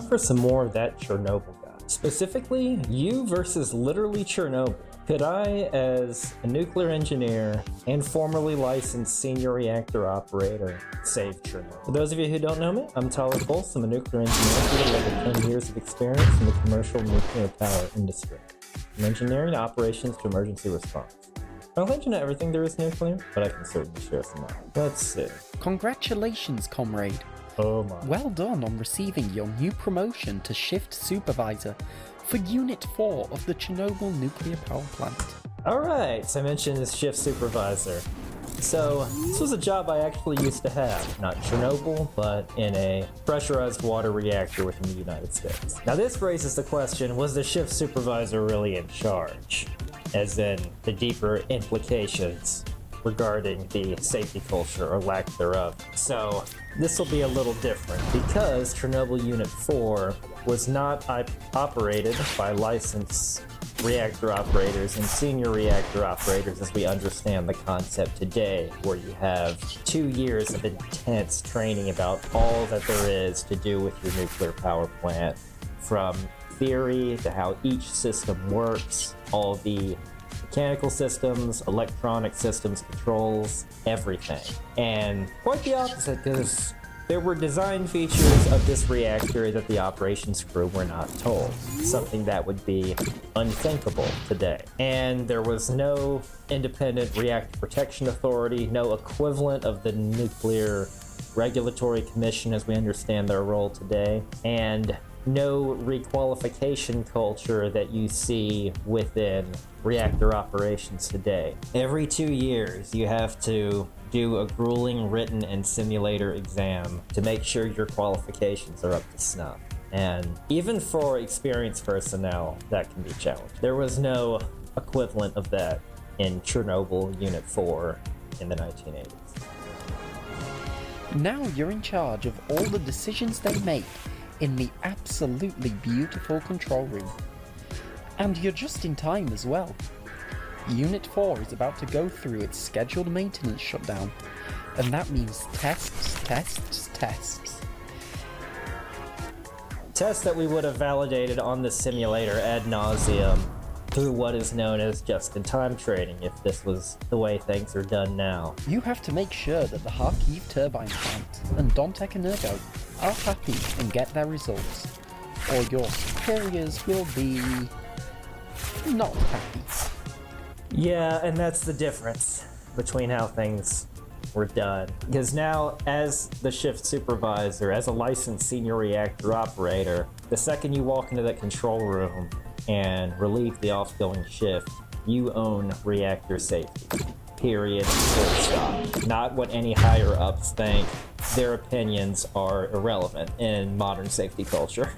time for some more of that Chernobyl guy. Specifically, you versus literally Chernobyl. Could I, as a nuclear engineer and formerly licensed senior reactor operator, save Chernobyl? For those of you who don't know me, I'm Tyler Pulse. I'm a nuclear engineer with over 10 years of experience in the commercial nuclear power industry. From engineering to operations to emergency response. I don't think you know everything there is nuclear, but I can certainly share some knowledge. Let's see. Congratulations, comrade. Oh my. Well done on receiving your new promotion to Shift Supervisor for Unit 4 of the Chernobyl nuclear power plant. Alright, so I mentioned this shift supervisor. So, this was a job I actually used to have. Not Chernobyl, but in a pressurized water reactor within the United States. Now this raises the question, was the shift supervisor really in charge? As in, the deeper implications regarding the safety culture or lack thereof. So, this will be a little different because Chernobyl Unit 4 was not operated by licensed reactor operators and senior reactor operators as we understand the concept today, where you have 2 years of intense training about all that there is to do with your nuclear power plant, from theory to how each system works, all the mechanical systems, electronic systems, controls, everything. And quite the opposite, because there were design features of this reactor that the operations crew were not told. Something that would be unthinkable today. And there was no independent reactor protection authority, no equivalent of the Nuclear Regulatory Commission as we understand their role today, and no requalification culture that you see within reactor operations today. Every 2 years, you have to do a grueling written and simulator exam to make sure your qualifications are up to snuff. And even for experienced personnel, that can be challenging. There was no equivalent of that in Chernobyl Unit 4 in the 1980s. Now you're in charge of all the decisions they make in the absolutely beautiful control room. And you're just in time as well. Unit 4 is about to go through its scheduled maintenance shutdown, and that means tests. Tests that we would have validated on the simulator ad nauseum through what is known as just-in-time training, if this was the way things are done now. You have to make sure that the Kharkiv turbine plant and Dontek Energo are happy and get their results, or your superiors will be not happy. Yeah, and that's the difference between how things were done. Because now, as the shift supervisor, as a licensed senior reactor operator, the second you walk into that control room and relieve the off-going shift, you own reactor safety. Period. Full stop. Not what any higher-ups think. Their opinions are irrelevant in modern safety culture.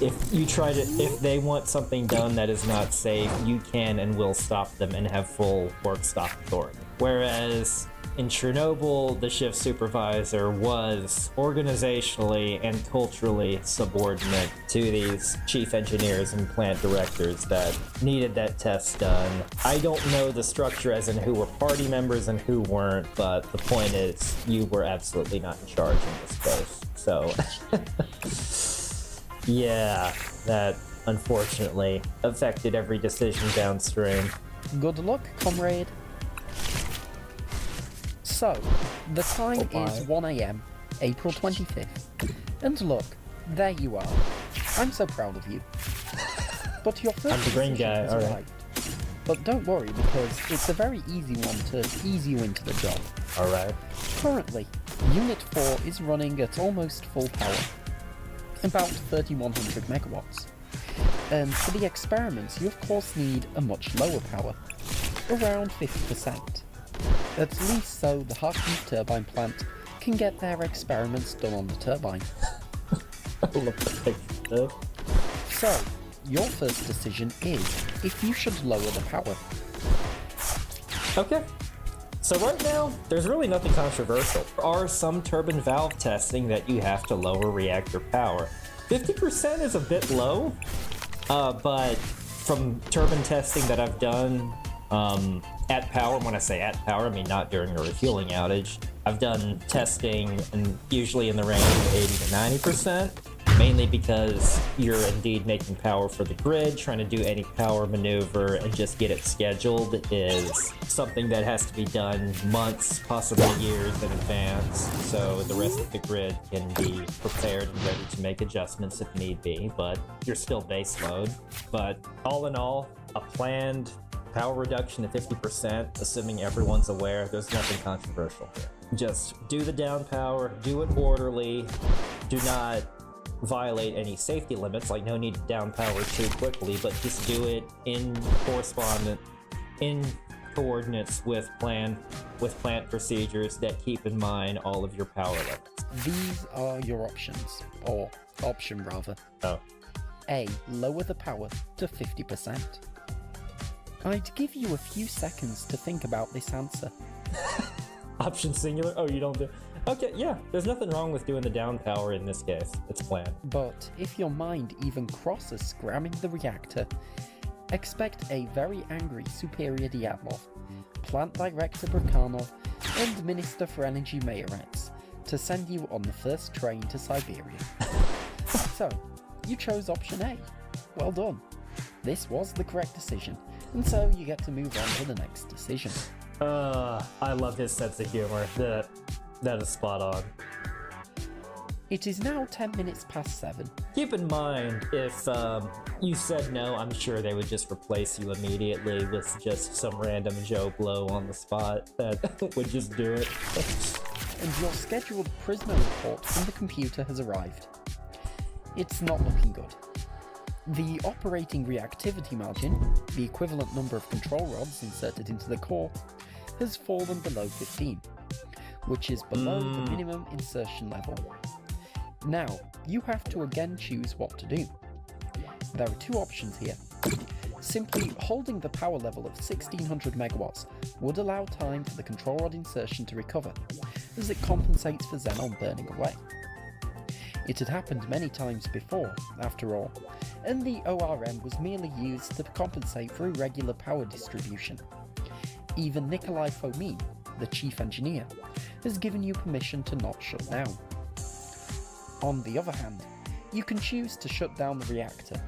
If they want something done that is not safe, you can and will stop them and have full work stop authority. Whereas in Chernobyl, the shift supervisor was organizationally and culturally subordinate to these chief engineers and plant directors that needed that test done. I don't know the structure as in who were party members and who weren't, but the point is you were absolutely not in charge in this case. So yeah, that unfortunately affected every decision downstream. Good luck, comrade. So, the time is 1 AM, April 25th. And look, there you are. I'm so proud of you. But your first I'm the green guy, decision has alright. arrived. But don't worry, because it's a very easy one to ease you into the job. Alright. Currently, Unit 4 is running at almost full power. About 3100 megawatts. And for the experiments, you of course need a much lower power, around 50%. At least so the Kharkiv turbine plant can get their experiments done on the turbine. So, your first decision is if you should lower the power. Okay. So right now, there's really nothing controversial. There are some turbine valve testing that you have to lower reactor power. 50% is a bit low, but from turbine testing that I've done at power, when I say at power, I mean not during a refueling outage, I've done testing and usually in the range of 80 to 90%. mainly because you're indeed making power for the grid. Trying to do any power maneuver and just get it scheduled is something that has to be done months, possibly years in advance, so the rest of the grid can be prepared and ready to make adjustments if need be, but you're still base load. But all in all, a planned power reduction to 50%, assuming everyone's aware. There's nothing controversial here. Just do the down power, do it orderly, do not violate any safety limits, like no need to down power too quickly, but just do it in coordinates with plant procedures that keep in mind all of your power limits. These are your options, or option rather. Oh. A. Lower the power to 50%. I'd give you a few seconds to think about this answer. Option singular? Oh, you don't do... Okay, yeah, there's nothing wrong with doing the down power in this case. It's planned. But if your mind even crosses scramming the reactor, expect a very angry Superior Dyatlov, Plant Director Brakhanov, and Minister for Energy Mayorets to send you on the first train to Siberia. So, you chose option A. Well done. This was the correct decision, and so you get to move on to the next decision. I love his sense of humor. That is spot on. It is now 10 minutes past 7. Keep in mind, if you said no, I'm sure they would just replace you immediately with just some random Joe Blow on the spot that would just do it. And your scheduled Prisma report from the computer has arrived. It's not looking good. The operating reactivity margin, the equivalent number of control rods inserted into the core, has fallen below 15, which is below the minimum insertion level. Now, you have to again choose what to do. There are two options here. Simply holding the power level of 1600 megawatts would allow time for the control rod insertion to recover, as it compensates for xenon burning away. It had happened many times before, after all, and the ORM was merely used to compensate for irregular power distribution. Even Nikolai Fomin, the chief engineer, has given you permission to not shut down. On the other hand, you can choose to shut down the reactor.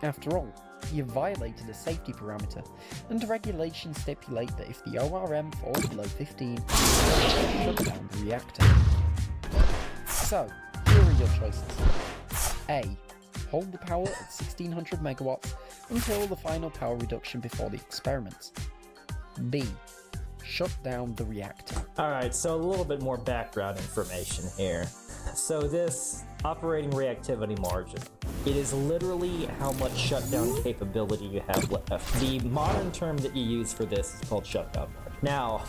After all, you've violated a safety parameter, and regulations stipulate that if the ORM falls below 15, you shut down the reactor. So, here are your choices. A. Hold the power at 1600 megawatts until the final power reduction before the experiments. B. Shut down the reactor. Alright, so a little bit more background information here. So this operating reactivity margin, it is literally how much shutdown capability you have left. The modern term that you use for this is called shutdown margin. Now,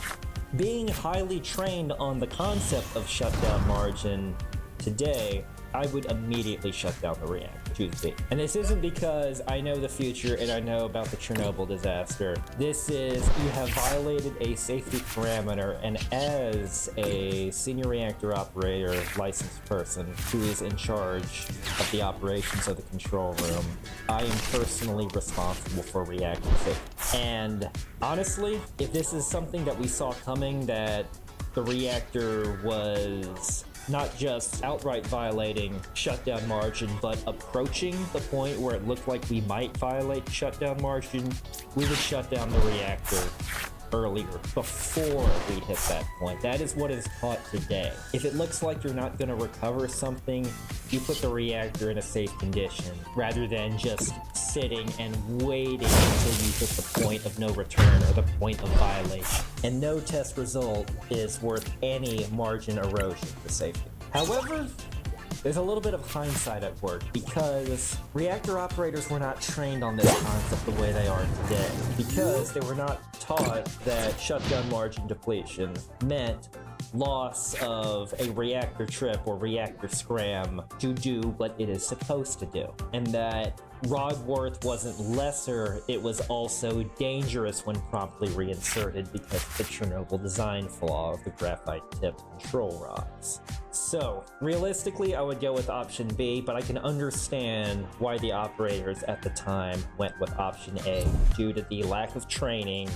being highly trained on the concept of shutdown margin today, I would immediately shut down the reactor. Choose B. And this isn't because I know the future and I know about the Chernobyl disaster. This is, you have violated a safety parameter, and as a senior reactor operator licensed person who is in charge of the operations of the control room, I am personally responsible for reactor safety. And honestly, if this is something that we saw coming, that the reactor was not just outright violating shutdown margin, but approaching the point where it looked like we might violate shutdown margin, we would shut down the reactor earlier, before we hit that point. That is what is taught today. If it looks like you're not going to recover something, you put the reactor in a safe condition, rather than just sitting and waiting until you hit the point of no return or the point of violation. And no test result is worth any margin erosion for safety. However, there's a little bit of hindsight at work, because reactor operators were not trained on this concept the way they are today, because they were not taught that shutdown margin depletion meant loss of a reactor trip or reactor scram to do what it is supposed to do, and that rod worth wasn't lesser, it was also dangerous when promptly reinserted because of the Chernobyl design flaw of the graphite-tipped control rods. So, realistically, I would go with option B, but I can understand why the operators at the time went with option A, due to the lack of training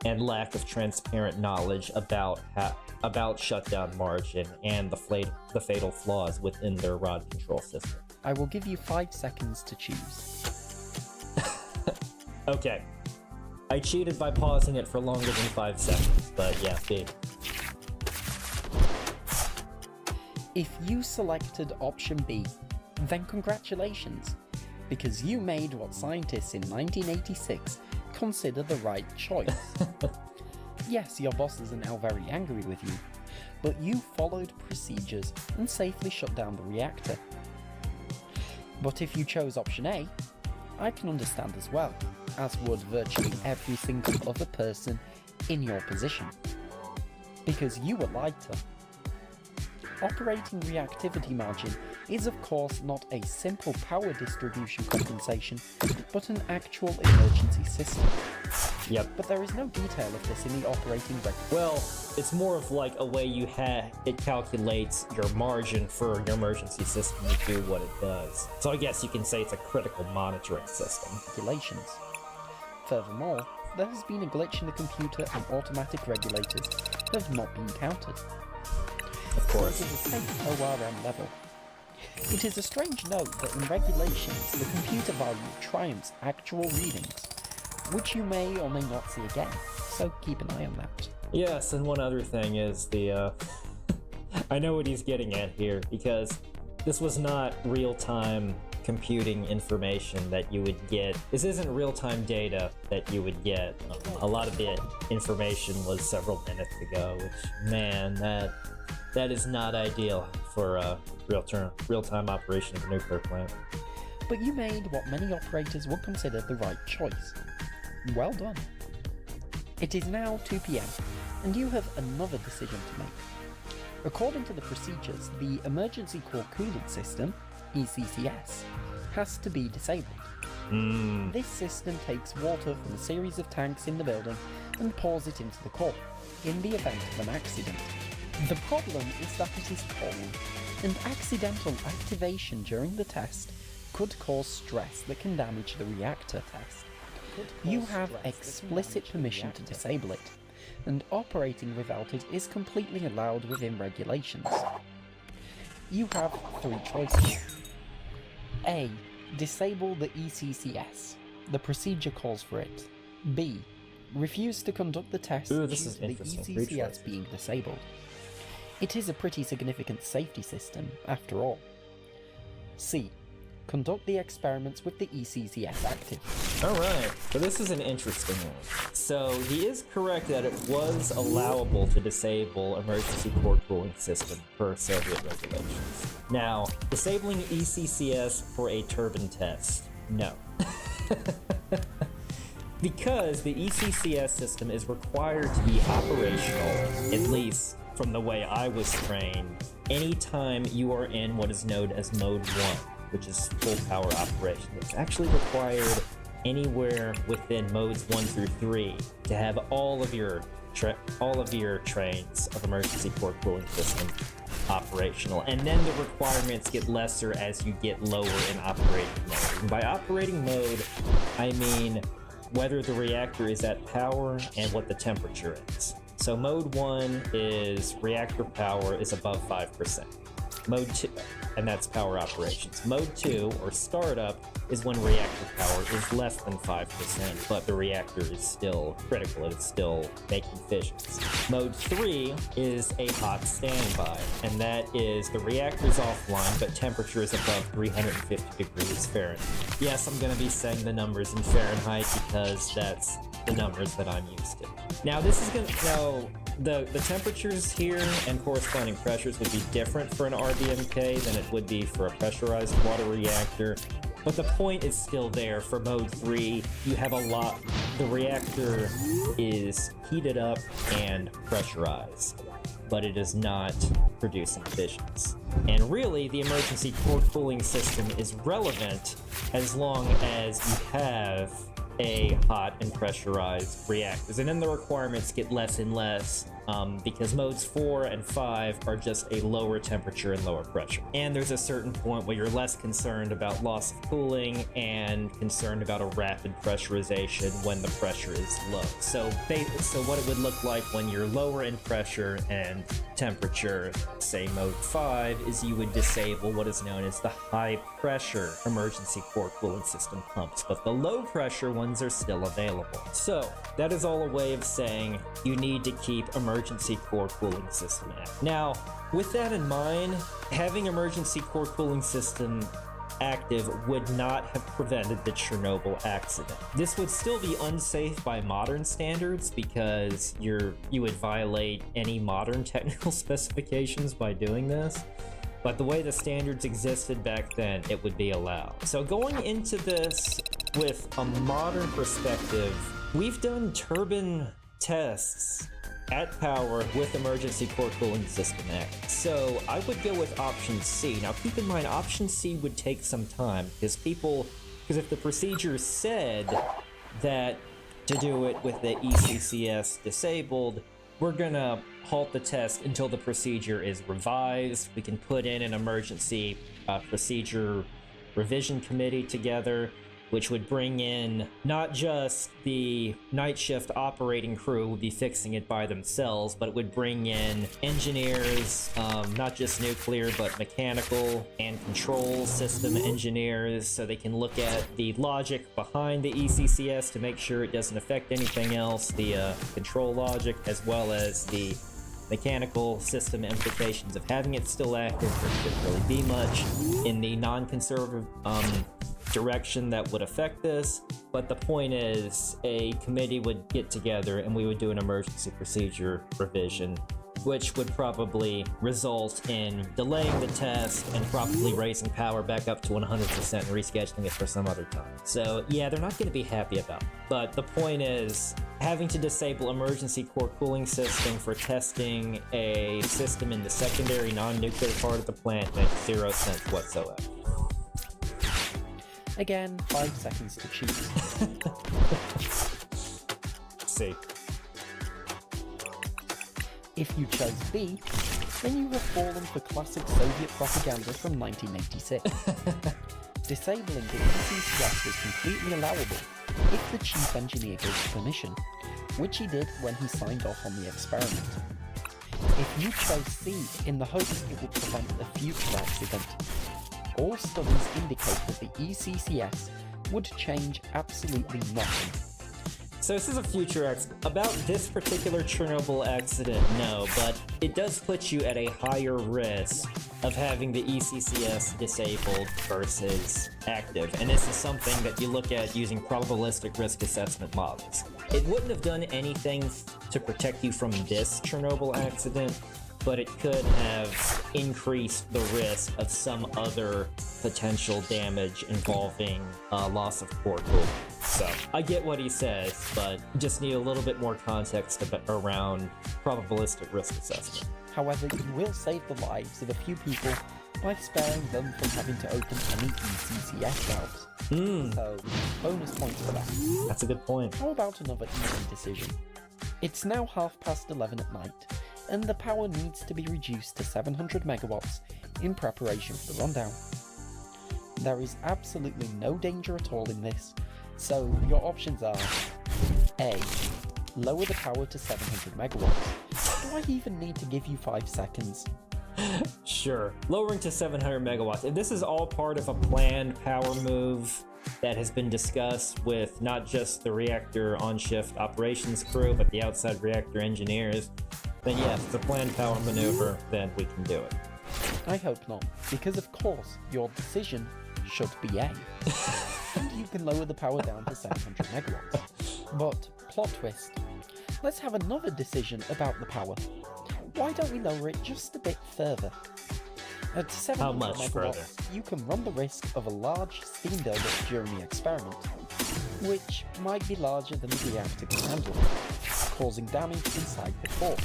and lack of transparent knowledge about shutdown margin and the fatal flaws within their rod control system. I will give you 5 seconds to choose. Okay. I cheated by pausing it for longer than 5 seconds, but yeah, B. If you selected option B, then congratulations, because you made what scientists in 1986 consider the right choice. Yes, your bosses are now very angry with you, but you followed procedures and safely shut down the reactor. But if you chose option A, I can understand as well, as would virtually every single other person in your position, because you were lied to. Operating reactivity margin is of course not a simple power distribution compensation, but an actual emergency system. Yep. But there is no detail of this in the operating record. Well, it's more of like a way it calculates your margin for your emergency system to do what it does. So I guess you can say it's a critical monitoring system. Regulations. Furthermore, there has been a glitch in the computer and automatic regulators that have not been counted. Of course. It is a safe ORM level. It is a strange note that in regulations, the computer value triumphs actual readings, which you may or may not see again, so keep an eye on that. Yes, and one other thing is the, I know what he's getting at here, because this was not real-time computing information that you would get. This isn't real-time data that you would get. A lot of the information was several minutes ago, which, man, that is not ideal for a real-time operation of a nuclear plant. But you made what many operators would consider the right choice. Well done. It is now 2 PM, and you have another decision to make. According to the procedures, the Emergency Core Coolant System, ECCS, has to be disabled. This system takes water from a series of tanks in the building and pours it into the core, in the event of an accident. The problem is that it is cold, and accidental activation during the test could cause stress that can damage the reactor test. You have explicit permission to disable it, and operating without it is completely allowed within regulations. You have 3 choices. A. Disable the ECCS. The procedure calls for it. B. Refuse to conduct the test due to the ECCS being disabled. It is a pretty significant safety system, after all. C. Conduct the experiments with the ECCS active. Alright, so this is an interesting one. So he is correct that it was allowable to disable emergency core cooling system per Soviet regulations. Now, disabling ECCS for a turbine test, no. Because the ECCS system is required to be operational, at least from the way I was trained, anytime you are in what is known as Mode 1. Which is full power operation. It's actually required anywhere within modes 1 through 3 to have all of your trains of emergency core cooling system operational, and then the requirements get lesser as you get lower in operating mode. And by operating mode, I mean whether the reactor is at power and what the temperature is. So mode 1 is reactor power is above 5%. Mode 2, and that's power operations. Mode 2, or startup, is when reactor power is less than 5%, but the reactor is still critical, it's still making fissions. Mode 3 is a hot standby, and that is the reactor is offline, but temperature is above 350 degrees Fahrenheit. Yes, I'm gonna be saying the numbers in Fahrenheit because that's the numbers that I'm used to. Now this is gonna, the temperatures here and corresponding pressures would be different for an RBMK than it would be for a pressurized water reactor, but the point is still there. For mode 3, you have the reactor is heated up and pressurized, but it is not producing fissions. And really, the emergency core cooling system is relevant as long as you have a hot and pressurized reactors, and then the requirements get less and less because modes 4 and 5 are just a lower temperature and lower pressure. And there's a certain point where you're less concerned about loss of cooling and concerned about a rapid pressurization when the pressure is low. So what it would look like when you're lower in pressure and temperature, say mode 5, is you would disable what is known as the high pressure emergency core cooling system pumps, but the low pressure ones are still available. So that is all a way of saying you need to keep emergency core cooling system active. Now, with that in mind, having emergency core cooling system active would not have prevented the Chernobyl accident. This would still be unsafe by modern standards because you would violate any modern technical specifications by doing this. But the way the standards existed back then, it would be allowed. So going into this with a modern perspective, we've done turbine tests at power with emergency core cooling system active. So I would go with option C. Now keep in mind, option C would take some time because if the procedure said that to do it with the ECCS disabled, we're gonna halt the test until the procedure is revised. We can put in an emergency procedure revision committee together, which would bring in not just the night shift operating crew would be fixing it by themselves, but it would bring in engineers, not just nuclear, but mechanical and control system engineers, so they can look at the logic behind the ECCS to make sure it doesn't affect anything else, the control logic, as well as the mechanical system implications of having it still active. There shouldn't really be much in the non-conservative direction that would affect this, but the point is a committee would get together and we would do an emergency procedure revision, which would probably result in delaying the test and probably raising power back up to 100% and rescheduling it for some other time. So yeah, they're not going to be happy about it. But the point is, having to disable emergency core cooling system for testing a system in the secondary non-nuclear part of the plant makes 0 sense whatsoever. Again, 5 seconds to choose. See. If you chose B, then you have fallen for classic Soviet propaganda from 1986. Disabling the ECCS was completely allowable if the chief engineer gave permission, which he did when he signed off on the experiment. If you chose C in the hopes it would prevent a future accident, all studies indicate that the ECCS would change absolutely nothing. So this is a future accident. About this particular Chernobyl accident, no, but it does put you at a higher risk of having the ECCS disabled versus active, and this is something that you look at using probabilistic risk assessment models. It wouldn't have done anything to protect you from this Chernobyl accident, but it could have increased the risk of some other potential damage involving loss of core cooling. So I get what he says, but just need a little bit more context around probabilistic risk assessment. However, you will save the lives of a few people by sparing them from having to open any ECCS valves. So, bonus points for that. That's a good point. How about another easy decision? It's now 11:30 at night, and the power needs to be reduced to 700 megawatts in preparation for the rundown. There is absolutely no danger at all in this, so your options are A. Lower the power to 700 megawatts. Do I even need to give you 5 seconds? Sure. Lowering to 700 megawatts. If this is all part of a planned power move that has been discussed with not just the reactor on-shift operations crew, but the outside reactor engineers, then yes, it's a planned power maneuver, then we can do it. I hope not, because of course, your decision should be A. And you can lower the power down to 700 megawatts. But, plot twist, let's have another decision about the power. Why don't we lower it just a bit further? At 700 megawatts, you can run the risk of a large steam buildup during the experiment, which might be larger than the reactor can handle, causing damage inside the core.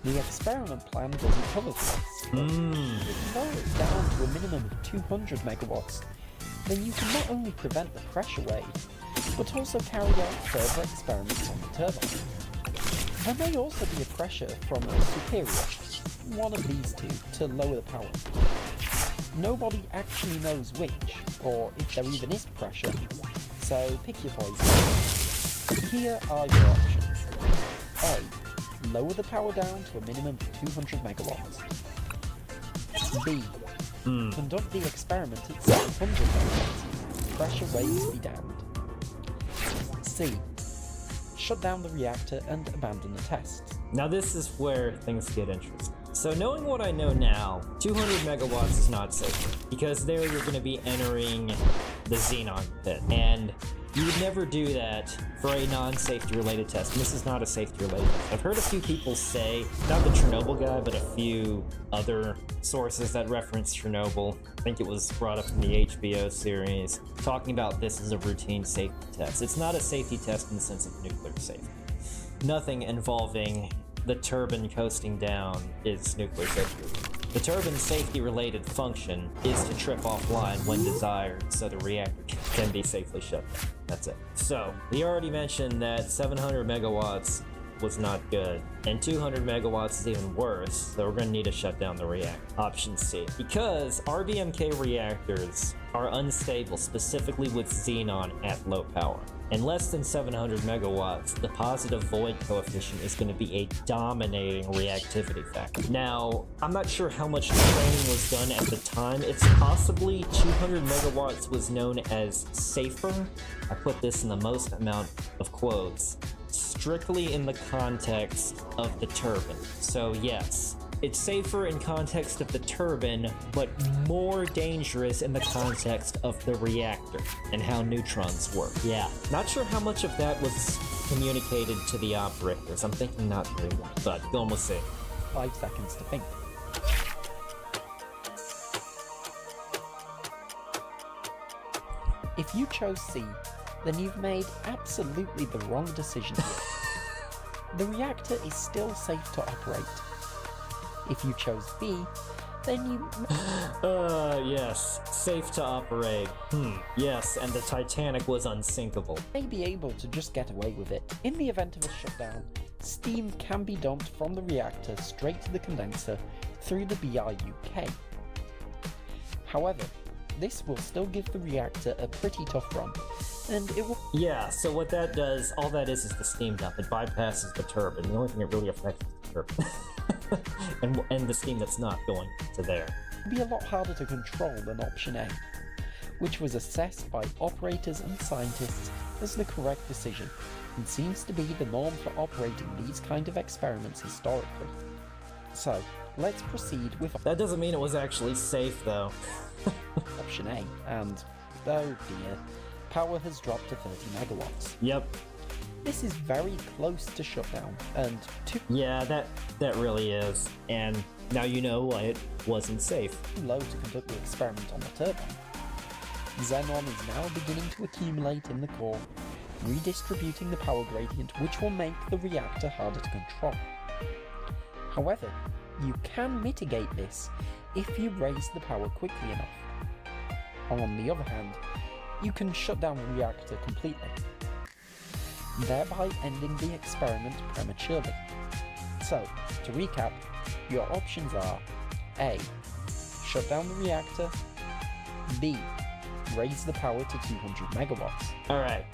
The experiment plan doesn't cover this. If you lower it down to a minimum of 200 megawatts, then you can not only prevent the pressure wave, but also carry out further experiments on the turbine. There may also be a pressure from a superior, one of these two, to lower the power. Nobody actually knows which, or if there even is pressure, so pick your poison. Here are your options. A. Lower the power down to a minimum of 200 megawatts. B. Conduct the experiment at 700 megawatts. Pressure waves be damned. C. Shut down the reactor and abandon the test. Now this is where things get interesting. So knowing what I know now, 200 megawatts is not safe, because there you're going to be entering the Xenon pit, and you would never do that for a non-safety related test, and this is not a safety related test. I've heard a few people say, not the Chernobyl guy, but a few other sources that reference Chernobyl, I think it was brought up in the HBO series, talking about this as a routine safety test. It's not a safety test in the sense of nuclear safety. Nothing involving the turbine coasting down is nuclear safety. The turbine's safety-related function is to trip offline when desired so the reactor can be safely shut down. That's it. So, we already mentioned that 700 megawatts was not good, and 200 megawatts is even worse, so we're going to need to shut down the reactor. Option C. Because RBMK reactors are unstable, specifically with xenon at low power. And less than 700 megawatts, the positive void coefficient is going to be a dominating reactivity factor. Now, I'm not sure how much training was done at the time. It's possibly 200 megawatts was known as safer. I put this in the most amount of quotes, strictly in the context of the turbine. So yes, it's safer in context of the turbine, but more dangerous in the context of the reactor and how neutrons work. Yeah, not sure how much of that was communicated to the operators. I'm thinking not very well, but go on with C. 5 seconds to think. If you chose C, then you've made absolutely the wrong decision here. The reactor is still safe to operate. If you chose B, then you... yes, safe to operate. Yes, and the Titanic was unsinkable. May be able to just get away with it. In the event of a shutdown, steam can be dumped from the reactor straight to the condenser through the BIUK. However, this will still give the reactor a pretty tough run, and it will... Yeah, so what that does, all that is the steam dump. It bypasses the turbine. The only thing it really affects is the turbine. and the steam that's not going to there. It will be a lot harder to control than option A, which was assessed by operators and scientists as the correct decision, and seems to be the norm for operating these kind of experiments historically. So, let's proceed with... That doesn't mean it was actually safe, though. option A, and, oh dear, power has dropped to 30 megawatts. Yep. This is very close to shutdown, and yeah, that really is. And now you know why it wasn't safe. Low to conduct the experiment on the turbine. Xenon is now beginning to accumulate in the core, redistributing the power gradient, which will make the reactor harder to control. However, you can mitigate this if you raise the power quickly enough. On the other hand, you can shut down the reactor completely, thereby ending the experiment prematurely. So, to recap, your options are A. Shut down the reactor. B. Raise the power to 200 megawatts. Alright,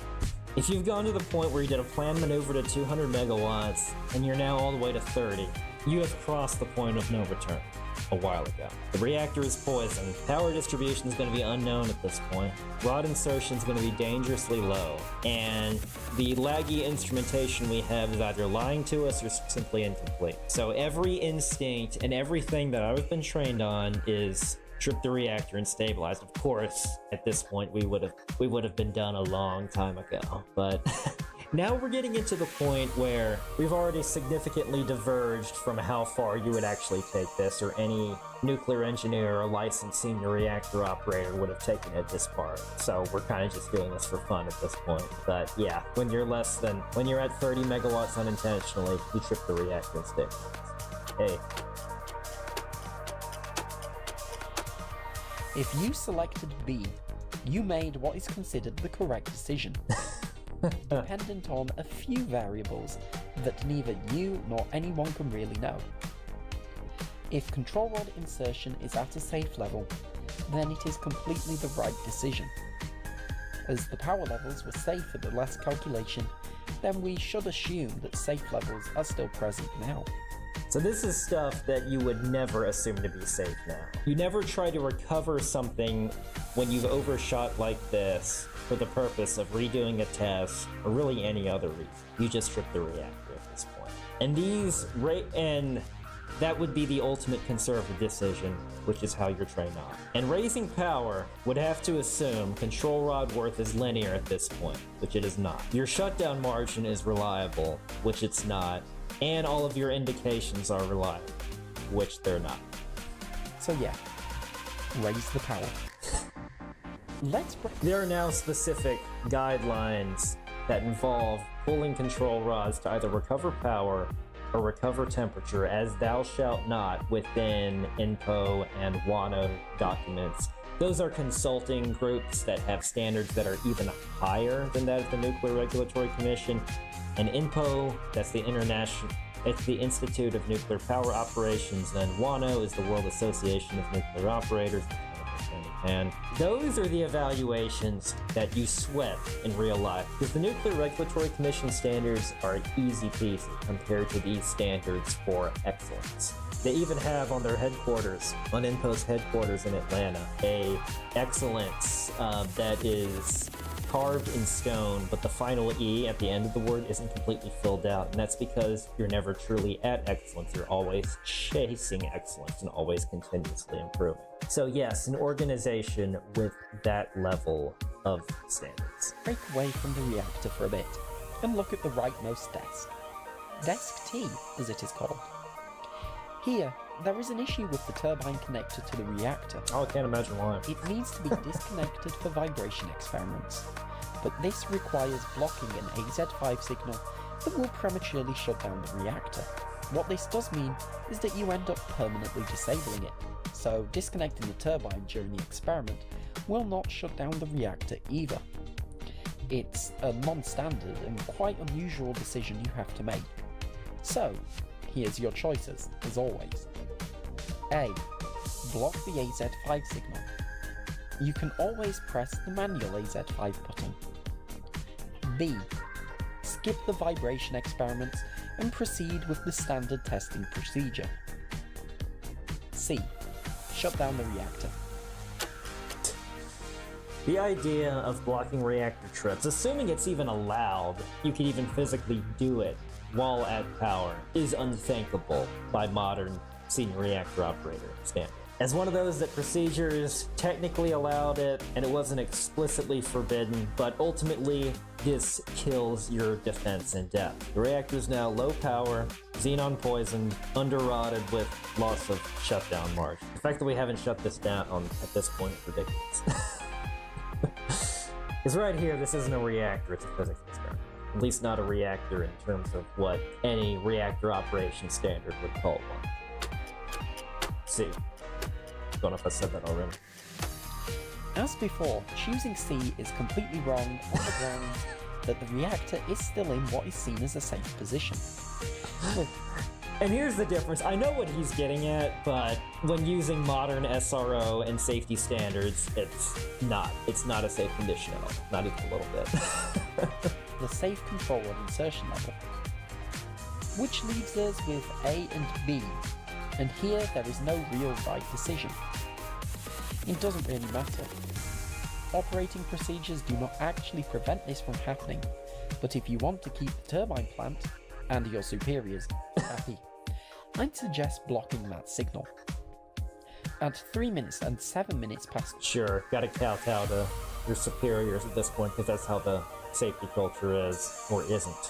if you've gone to the point where you did a planned maneuver to 200 megawatts, and you're now all the way to 30, you have crossed the point of no return a while ago. The reactor is poisoned, power distribution is going to be unknown at this point, rod insertion is going to be dangerously low, and the laggy instrumentation we have is either lying to us or simply incomplete. So every instinct and everything that I've been trained on is trip the reactor and stabilize. Of course, at this point we would have been done a long time ago, but now we're getting into the point where we've already significantly diverged from how far you would actually take this, or any nuclear engineer or licensed senior reactor operator would have taken it this far. So we're kind of just doing this for fun at this point. But yeah, when you're at 30 megawatts unintentionally, you trip the reactor and stabilize. Hey. If you selected B, you made what is considered the correct decision. Dependent on a few variables, that neither you nor anyone can really know. If control rod insertion is at a safe level, then it is completely the right decision. As the power levels were safe at the last calculation, then we should assume that safe levels are still present now. So this is stuff that you would never assume to be safe now. You never try to recover something when you've overshot like this for the purpose of redoing a test or really any other reason. You just strip the reactor at this point. And that would be the ultimate conservative decision, which is how you're trained on. And raising power would have to assume control rod worth is linear at this point, which it is not. Your shutdown margin is reliable, which it's not. And all of your indications are reliable, which they're not. So yeah, raise the power. There are now specific guidelines that involve pulling control rods to either recover power or recover temperature as thou shalt not within INPO and WANO documents. Those are consulting groups that have standards that are even higher than that of the Nuclear Regulatory Commission. And INPO, that's it's the Institute of Nuclear Power Operations, and WANO is the World Association of Nuclear Operators. And those are the evaluations that you sweat in real life, because the Nuclear Regulatory Commission standards are easy peasy compared to these standards for excellence. They even have on their headquarters, on INPO's headquarters in Atlanta, a excellence that is carved in stone, but the final E at the end of the word isn't completely filled out, and that's because you're never truly at excellence. You're always chasing excellence and always continuously improving. So yes, an organization with that level of standards. Break away from the reactor for a bit and look at the rightmost desk. Desk T, as it is called. Here, there is an issue with the turbine connector to the reactor. Oh, I can't imagine why. It needs to be disconnected for vibration experiments, but this requires blocking an AZ5 signal that will prematurely shut down the reactor. What this does mean is that you end up permanently disabling it, so disconnecting the turbine during the experiment will not shut down the reactor either. It's a non-standard and quite unusual decision you have to make. So, here's your choices, as always. A. Block the AZ5 signal. You can always press the manual AZ5 button. B. Skip the vibration experiments and proceed with the standard testing procedure. C. Shut down the reactor. The idea of blocking reactor trips, assuming it's even allowed, you can even physically do it while at power, is unthinkable by modern senior reactor operator standards. As one of those that procedures technically allowed it, and it wasn't explicitly forbidden, but ultimately this kills your defense in depth. The reactor's now low power, xenon poisoned, under-rotted with loss of shutdown margin. The fact that we haven't shut this down at this point is ridiculous. Because right here, this isn't a reactor, it's a physics experiment. At least not a reactor in terms of what any reactor operation standard would call one. C. Don't know if I said that already. As before, choosing C is completely wrong on the grounds that the reactor is still in what is seen as a safe position. And here's the difference. I know what he's getting at, but when using modern SRO and safety standards, it's not a safe condition at all. Not even a little bit. The safe control rod insertion level. Which leaves us with A and B, and here there is no real right decision. It doesn't really matter. Operating procedures do not actually prevent this from happening, but if you want to keep the turbine plant, and your superiors, happy, I'd suggest blocking that signal. At 3 minutes and 7 minutes past... Sure, gotta kowtow to your superiors at this point, because that's how the safety culture is, or isn't.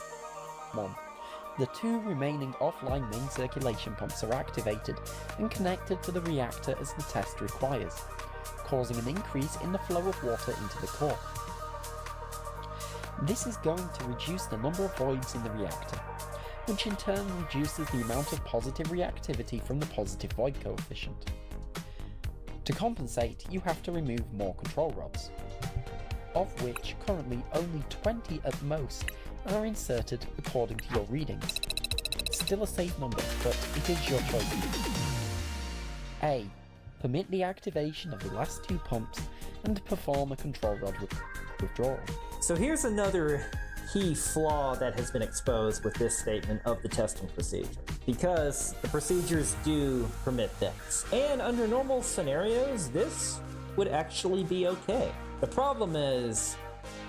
1. The 2 remaining offline main circulation pumps are activated and connected to the reactor as the test requires, causing an increase in the flow of water into the core. This is going to reduce the number of voids in the reactor, which in turn reduces the amount of positive reactivity from the positive void coefficient. To compensate, you have to remove more control rods, of which currently only 20 at most are inserted according to your readings. Still a safe number, but it is your choice. A. Permit the activation of the last 2 pumps and perform a control rod withdrawal. So here's another key flaw that has been exposed with this statement of the testing procedure. Because the procedures do permit this. And under normal scenarios, this would actually be okay. The problem is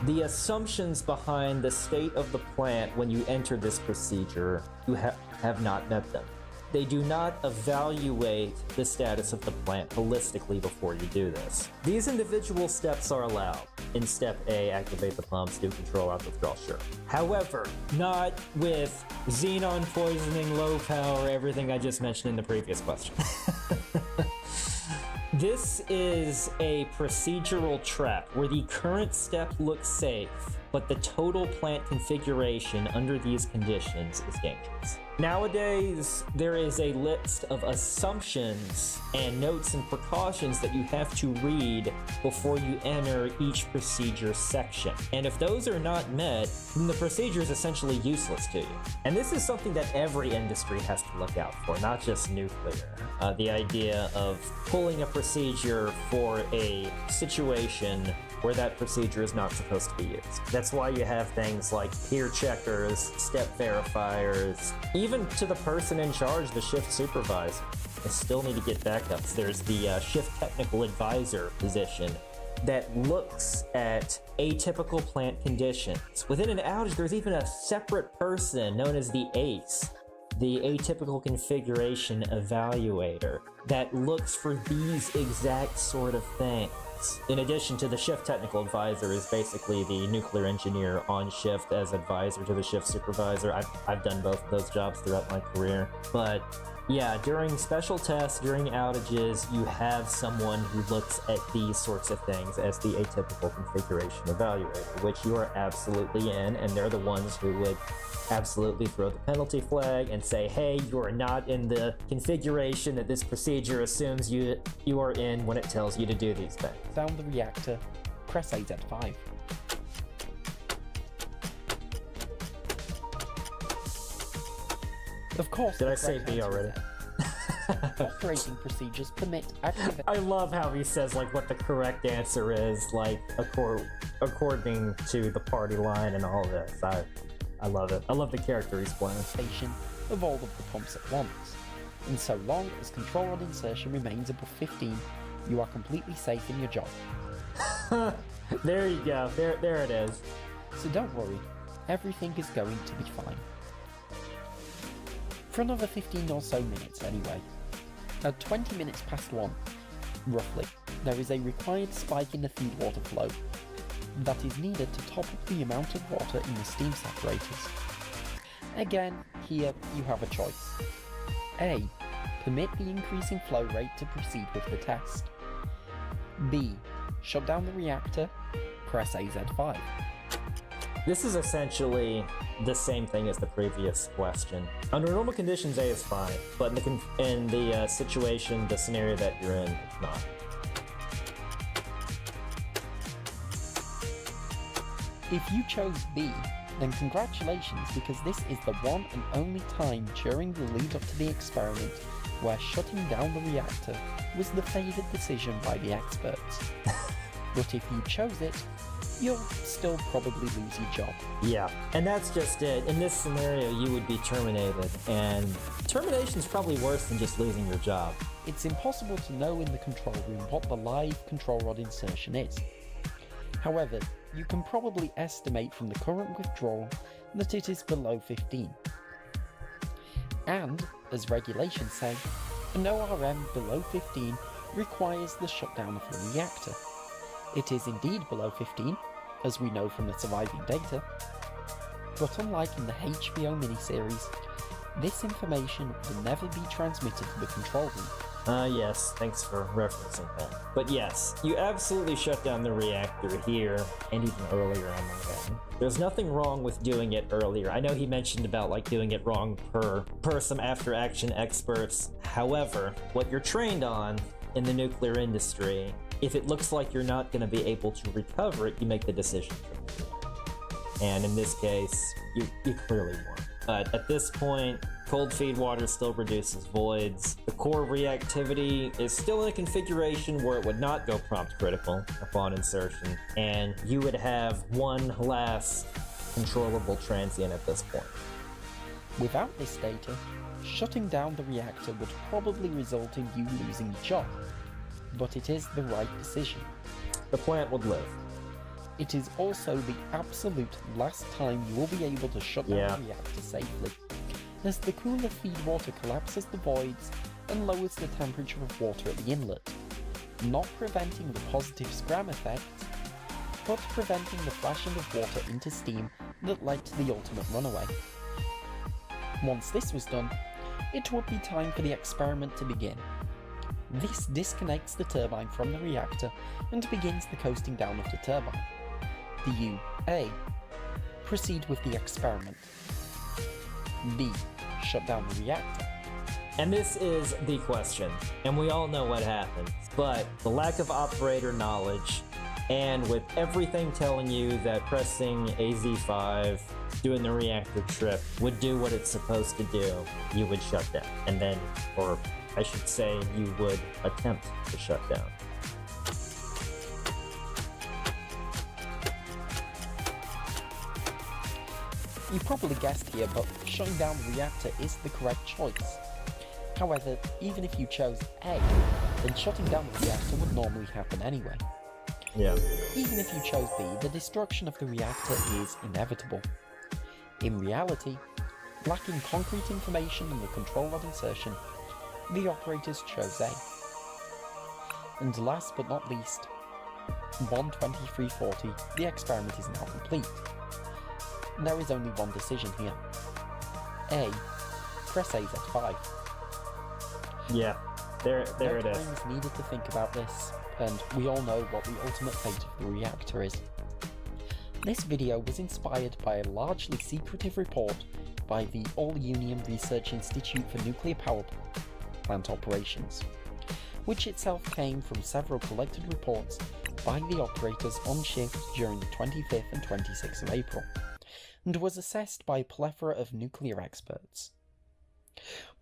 the assumptions behind the state of the plant when you enter this procedure, you have not met them. They do not evaluate the status of the plant holistically before you do this. These individual steps are allowed. In step A, activate the pumps, do control out withdrawal, sure. However, not with xenon poisoning, low power, everything I just mentioned in the previous question. This is a procedural trap where the current step looks safe, but the total plant configuration under these conditions is dangerous. Nowadays, there is a list of assumptions and notes and precautions that you have to read before you enter each procedure section. And if those are not met, then the procedure is essentially useless to you. And this is something that every industry has to look out for, not just nuclear. The idea of pulling a procedure for a situation where that procedure is not supposed to be used. That's why you have things like peer checkers, step verifiers, even to the person in charge, the shift supervisor. They still need to get backups. There's the shift technical advisor position that looks at atypical plant conditions. Within an outage, there's even a separate person known as the ACE, the Atypical Configuration Evaluator, that looks for these exact sort of things. In addition to the shift technical advisor is basically the nuclear engineer on shift as advisor to the shift supervisor. I've done both of those jobs throughout my career. But yeah, during special tests, during outages, you have someone who looks at these sorts of things as the atypical configuration evaluator, which you are absolutely in, and they're the ones who would absolutely throw the penalty flag and say, hey, you are not in the configuration that this procedure assumes you are in when it tells you to do these things. Down the reactor, press AZ5. Of course. Did I say B already? Operating procedures permit activation. I love how he says like what the correct answer is, like according to the party line and all this. I love it. I love the character he's playing. Of all of the pumps at once. And so long as control rod insertion remains above 15, you are completely safe in your job. There you go. There it is. So don't worry, everything is going to be fine. For another 15 or so minutes anyway. At 20 minutes past 1, roughly, there is a required spike in the feed water flow that is needed to top up the amount of water in the steam separators. Again, here you have a choice. A. Permit the increasing flow rate to proceed with the test. B. Shut down the reactor, press AZ5. This is essentially the same thing as the previous question. Under normal conditions, A is fine, but in the situation, the scenario that you're in, it's not. If you chose B, then congratulations, because this is the one and only time during the lead up to the experiment where shutting down the reactor was the favoured decision by the experts. But if you chose it, you'll still probably lose your job. Yeah, and that's just it. In this scenario, you would be terminated, and termination's probably worse than just losing your job. It's impossible to know in the control room what the live control rod insertion is. However, you can probably estimate from the current withdrawal that it is below 15. And, as regulations say, an ORM below 15 requires the shutdown of the reactor. It is indeed below 15, as we know from the surviving data, but unlike in the HBO miniseries, this information will never be transmitted to the control room. Yes, thanks for referencing that. But yes, you absolutely shut down the reactor here, and even earlier on the way. There's nothing wrong with doing it earlier. I know he mentioned about like doing it wrong per some after-action experts. However, what you're trained on in the nuclear industry, if it looks like you're not going to be able to recover it, you make the decision. and in this case, you clearly won. But at this point, cold feed water still produces voids. The core reactivity is still in a configuration where it would not go prompt critical upon insertion, and you would have one last controllable transient at this point. Without this data, shutting down the reactor would probably result in you losing the job, but it is the right decision. The plant would live. It is also the absolute last time you will be able to shut down the reactor safely, as the cooler feed water collapses the voids and lowers the temperature of water at the inlet, not preventing the positive scram effect, but preventing the flashing of water into steam that led to the ultimate runaway. Once this was done, it would be time for the experiment to begin. This disconnects the turbine from the reactor and begins the coasting down of the turbine. The U, A, proceed with the experiment. B, shut down the reactor. And this is the question, and we all know what happens, but the lack of operator knowledge, and with everything telling you that pressing AZ5, doing the reactor trip, would do what it's supposed to do, you would shut down. And then, or I should say, you would attempt to shut down. You probably guessed here, but shutting down the reactor is the correct choice. However, even if you chose A, then shutting down the reactor would normally happen anyway. Yeah. Even if you chose B, the destruction of the reactor is inevitable. In reality, lacking concrete information on the control rod insertion, the operators chose A. And last but not least, 1:23:40, the experiment is now complete. There is only one decision here. A, press AZ5. Yeah, there No it is. time is needed to think about this, and we all know what the ultimate fate of the reactor is. This video was inspired by a largely secretive report by the All-Union Research Institute for Nuclear Power Plant Operations, which itself came from several collected reports by the operators on shift during the 25th and 26th of April, and was assessed by a plethora of nuclear experts.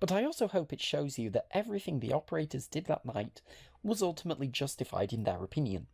But I also hope it shows you that everything the operators did that night was ultimately justified in their opinion.